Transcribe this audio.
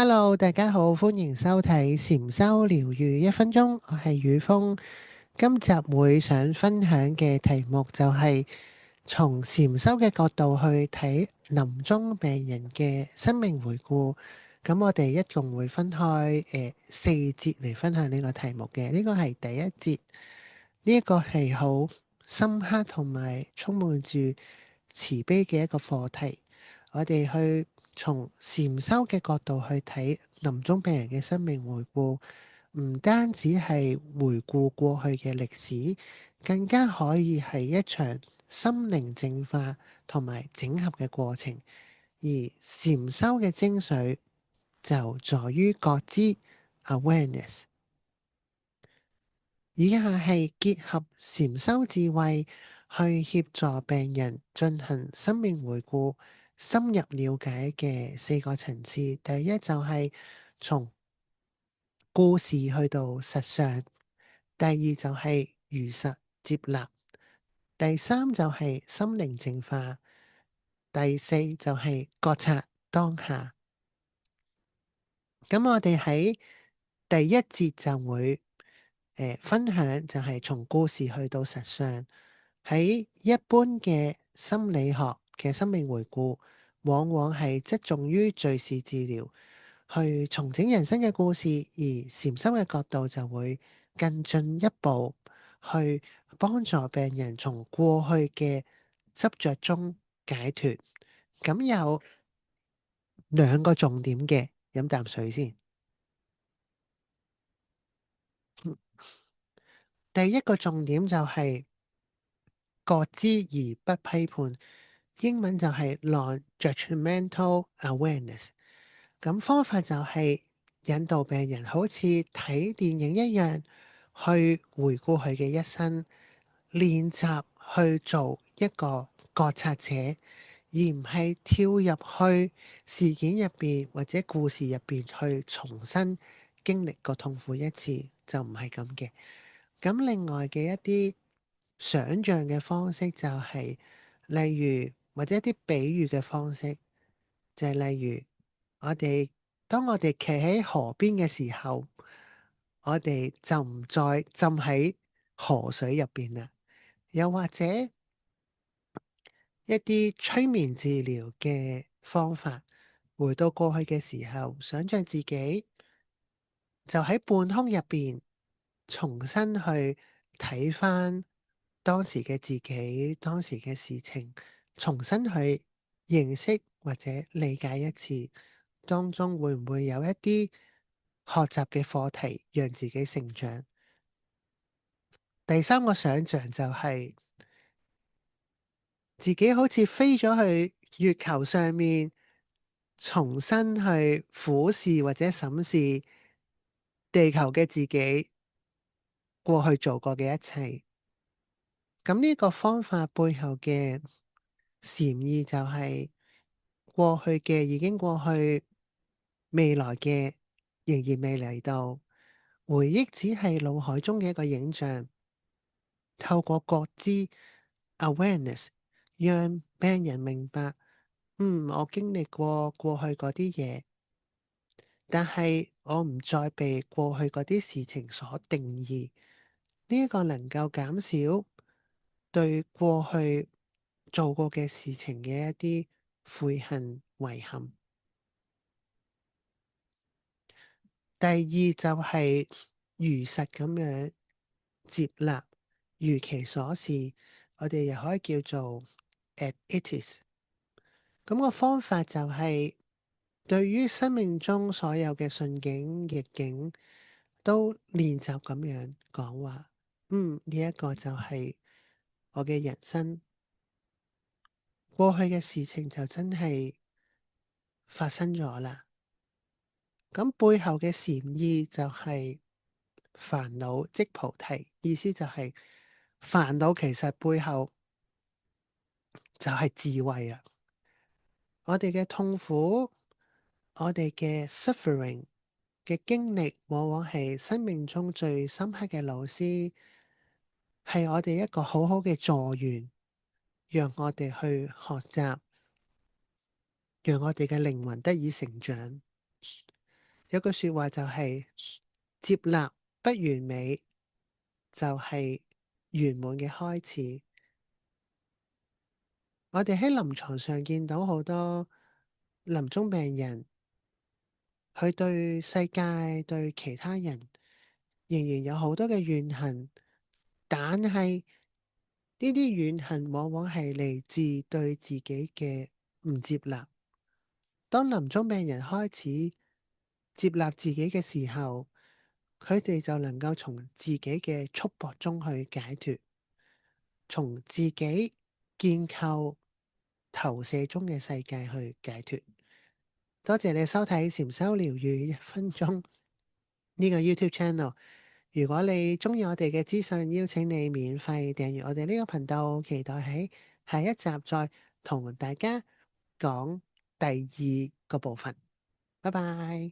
Hello，大家好，歡迎收睇禪修療愈1分鐘，我係宇峰。今集會想分享嘅題目就係從禪修嘅角度去睇臨終病人嘅生命回顧。咁我哋一共會分開4節嚟分享呢個題目嘅。呢個係第一節，呢一個係好深刻同埋充滿住慈悲嘅一個課題。我哋去從禪修嘅角度去睇臨終病人嘅生命回顧，唔單止係回顧過去嘅歷史，更加可以係一場心靈淨化同埋整合嘅過程。而禪修嘅精髓就在於覺知 awareness。以下係結合禪修智慧去協助病人進行生命回顧、深入了解嘅4個層次。第一就係從故事去到實相，第二就係如實接納，第三就係心靈淨化，第四就係覺察當下。咁我哋喺第一節就會分享，就係從故事去到實相。喺一般嘅心理學嘅生命回顧，往往係側重於敘事治療，去重整人生嘅故事，而禪修嘅角度就會更進一步，去幫助病人從過去嘅執着中解脫。咁有2個重點嘅，飲啖水先。第一個重點就係覺知而不批判，英文就係 non-judgmental awareness。咁方法就係引導病人好似睇電影一樣，去回顧佢嘅一生，練習去做一個覺察者，而唔係跳入去事件入邊或者故事入邊去重新經歷個痛苦一次，就唔係咁嘅。咁另外嘅一啲想像嘅方式就係，例如或者一啲比喻嘅方式，就係例如當我哋企喺河邊嘅時候，我哋就唔再浸喺河水入邊啦。又或者一啲催眠治療嘅方法，回到過去嘅時候，想像自己就喺半空入邊，重新去睇返當時嘅自己、當時嘅事情，重新去認識或者理解一次，當中會唔會有一啲學習嘅課題，讓自己成長？第三個想像就係自己好似飛咗去月球上面，重新去俯視或者審視地球嘅自己過去做過嘅一切。咁呢個方法背後嘅禪意就係過去嘅已經過去，未來嘅仍然未嚟到，回憶只係腦海中嘅一個影像。透過覺知 awareness，讓病人明白，我經歷過過去嗰啲嘢，但係我唔再被過去嗰啲事情所定義。呢一個能夠減少對過去做過嘅事情嘅一啲悔恨遺憾。第二就係如實咁樣接納，如其所是，我哋又可以叫做 as it is。咁個方法就係對於生命中所有嘅順境逆境，都練習咁樣講話，呢一個就係我嘅人生，過去嘅事情就真係發生咗啦。咁背後嘅禪意就係煩惱即菩提，意思就係煩惱其實背後就係智慧啦。我哋嘅痛苦，我哋嘅 suffering 嘅經歷，往往係生命中最深刻嘅老師，係我哋一個好好嘅助緣，讓我哋去學習，讓我哋嘅靈魂得以成長。有句說話就係接納不完美就係圓滿嘅開始。我哋喺臨床上見到好多臨終病人，佢對世界、對其他人仍然有好多嘅怨恨，但係呢啲怨恨往往係嚟自對自己嘅唔接納。當臨終病人開始接納自己嘅時候，佢哋就能夠從自己嘅束縛中去解脫，從自己建構投射中嘅世界去解脫。多謝你收睇禪修療癒1分鐘呢個 YouTube channel。如果你鍾意我哋嘅資訊，邀請你免費訂閱我哋呢個頻道，期待喺下一集再同大家講第二個部分。拜拜。